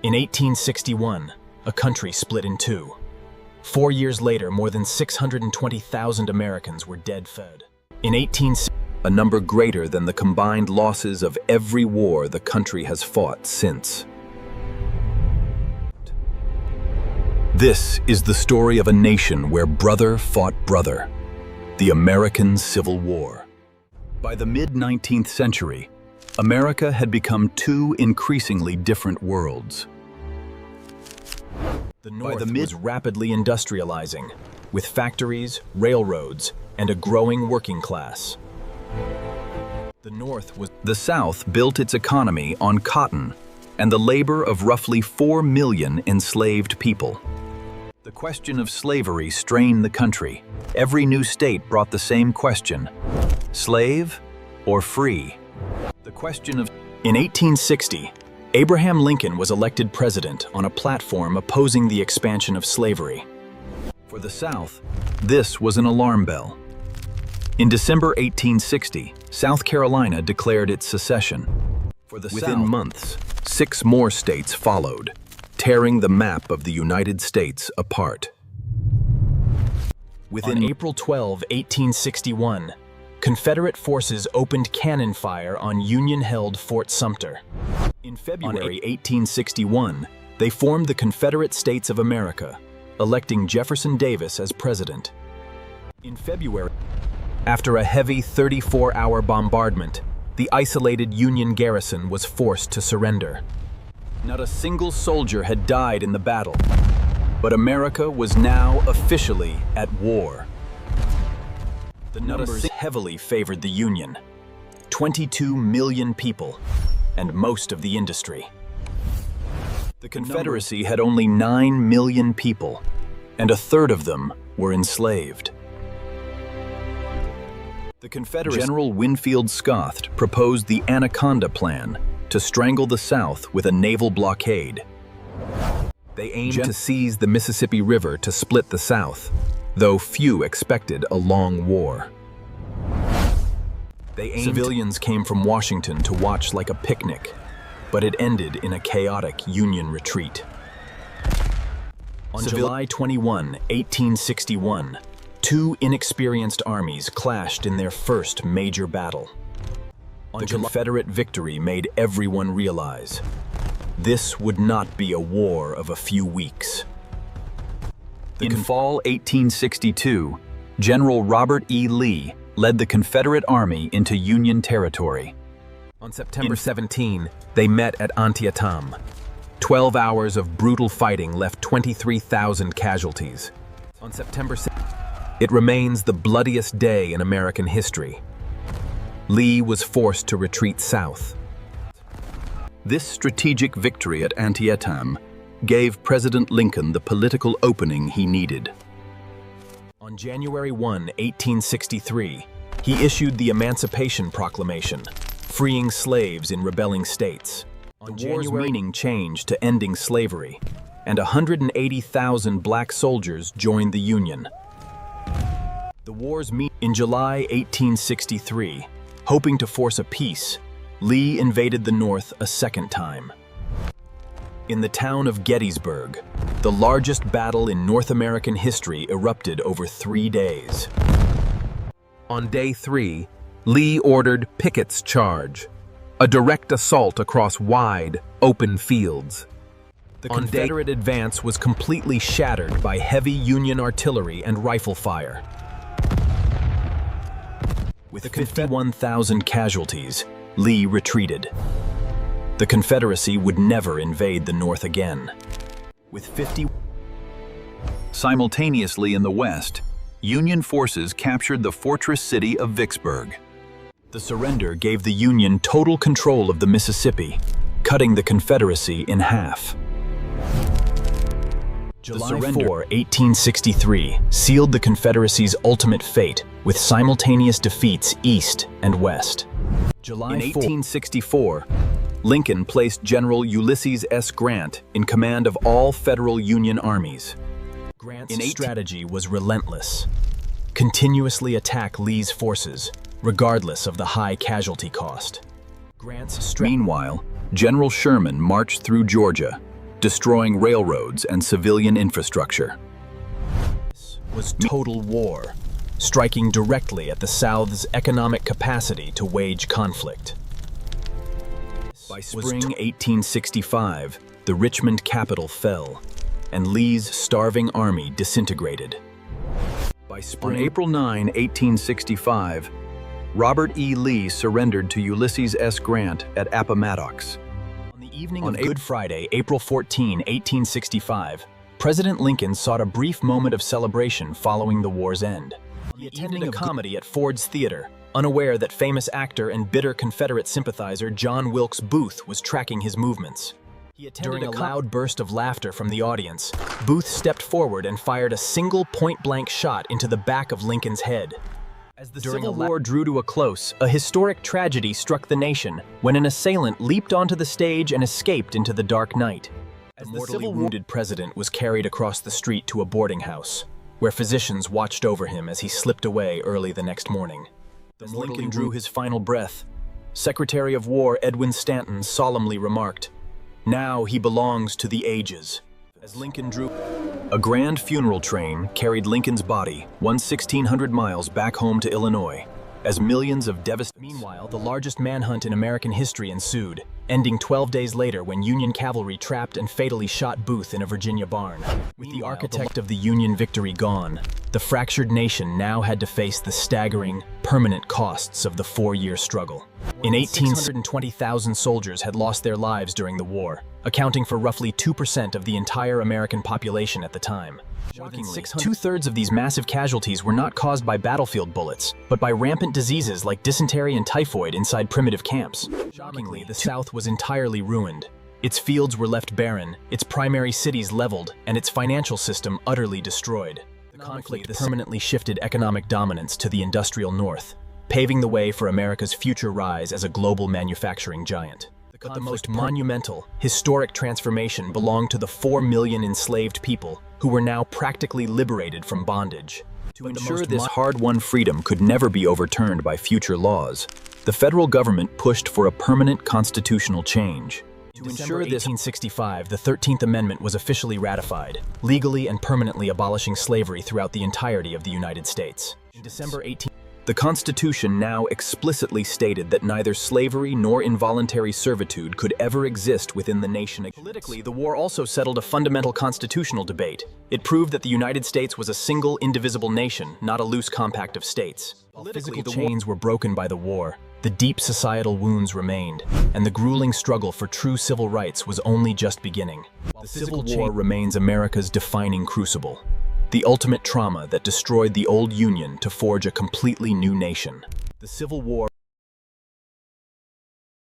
In 1861, a country split in two. 4 years later, more than 620,000 Americans were dead fed. In 1860, a number greater than the combined losses of every war the country has fought since. This is the story of a nation where brother fought brother, the American Civil War. By the mid-19th century, America had become two increasingly different worlds. The North was rapidly industrializing, with factories, railroads, and a growing working class. The South built its economy on cotton and the labor of roughly 4 million enslaved people. The question of slavery strained the country. Every new state brought the same question: slave or free? In 1860, Abraham Lincoln was elected president on a platform opposing the expansion of slavery. For the South, this was an alarm bell. In December 1860, South Carolina declared its secession. Within months, 6 more states followed, tearing the map of the United States apart. On April 12, 1861, Confederate forces opened cannon fire on Union-held Fort Sumter. In February 1861, they formed the Confederate States of America, electing Jefferson Davis as president. In February, after a heavy 34-hour bombardment, the isolated Union garrison was forced to surrender. Not a single soldier had died in the battle, but America was now officially at war. The numbers heavily favored the Union: 22 million people, and most of the industry. The Confederacy had only 9 million people, and a third of them were enslaved. The Confederate General Winfield Scott proposed the Anaconda Plan to strangle the South with a naval blockade. They aimed to seize the Mississippi River to split the South, though few expected a long war. Civilians came from Washington to watch like a picnic, but it ended in a chaotic Union retreat. On July 21, 1861, 2 inexperienced armies clashed in their first major battle. The Confederate victory made everyone realize this would not be a war of a few weeks. In fall 1862, General Robert E. Lee led the Confederate Army into Union territory. On September 17, they met at Antietam. 12 hours of brutal fighting left 23,000 casualties. On September 6, it remains the bloodiest day in American history. Lee was forced to retreat south. This strategic victory at Antietam gave President Lincoln the political opening he needed. On January 1, 1863, he issued the Emancipation Proclamation, freeing slaves in rebelling states. The war's meaning changed to ending slavery, and 180,000 black soldiers joined the Union. In July 1863, hoping to force a peace, Lee invaded the North a second time. In the town of Gettysburg, the largest battle in North American history erupted over 3 days. On day 3, Lee ordered Pickett's charge, a direct assault across wide, open fields. The Confederate advance was completely shattered by heavy Union artillery and rifle fire. With 51,000 casualties, Lee retreated. The Confederacy would never invade the North again. Simultaneously in the West, Union forces captured the fortress city of Vicksburg. The surrender gave the Union total control of the Mississippi, cutting the Confederacy in half. July 4, 1863, sealed the Confederacy's ultimate fate with simultaneous defeats east and west. In 1864, Lincoln placed General Ulysses S. Grant in command of all federal Union armies. Grant's strategy was relentless: continuously attack Lee's forces, regardless of the high casualty cost. Meanwhile, General Sherman marched through Georgia, destroying railroads and civilian infrastructure. This was total war, striking directly at the South's economic capacity to wage conflict. By spring 1865, the Richmond capital fell, and Lee's starving army disintegrated. On April 9, 1865, Robert E. Lee surrendered to Ulysses S. Grant at Appomattox. On the evening of Good Friday, April 14, 1865, President Lincoln sought a brief moment of celebration following the war's end. He attended a comedy at Ford's Theater, unaware that famous actor and bitter Confederate sympathizer John Wilkes Booth was tracking his movements. During a loud burst of laughter from the audience, Booth stepped forward and fired a single point-blank shot into the back of Lincoln's head. As the Civil War drew to a close, a historic tragedy struck the nation when an assailant leaped onto the stage and escaped into the dark night. As the mortally wounded president was carried across the street to a boarding house, where physicians watched over him as he slipped away early the next morning. As Lincoln drew his final breath, Secretary of War Edwin Stanton solemnly remarked, "Now he belongs to the ages." As Lincoln drew, a grand funeral train carried Lincoln's body 1,600 miles back home to Illinois, as millions of devastated. Meanwhile, the largest manhunt in American history ensued, ending 12 days later when Union cavalry trapped and fatally shot Booth in a Virginia barn. With the architect of the Union victory gone, the fractured nation now had to face the staggering, permanent costs of the four-year struggle. In 620,000 soldiers had lost their lives during the war, accounting for roughly 2% of the entire American population at the time. Shockingly, two-thirds of these massive casualties were not caused by battlefield bullets, but by rampant diseases like dysentery and typhoid inside primitive camps. Shockingly, the South was entirely ruined. Its fields were left barren, its primary cities leveled, and its financial system utterly destroyed. The conflict permanently shifted economic dominance to the industrial North, paving the way for America's future rise as a global manufacturing giant. But the most monumental, historic transformation belonged to the 4 million enslaved people who were now practically liberated from bondage. To ensure this hard-won freedom could never be overturned by future laws, the federal government pushed for a permanent constitutional change. To ensure this, in 1865, the 13th Amendment was officially ratified, legally and permanently abolishing slavery throughout the entirety of the United States. In December 18... The Constitution now explicitly stated that neither slavery nor involuntary servitude could ever exist within the nation. Politically, the war also settled a fundamental constitutional debate. It proved that the United States was a single, indivisible nation, not a loose compact of states. While physical chains were broken by the war, the deep societal wounds remained, and the grueling struggle for true civil rights was only just beginning. The Civil War remains America's defining crucible, the ultimate trauma that destroyed the old Union to forge a completely new nation. The Civil War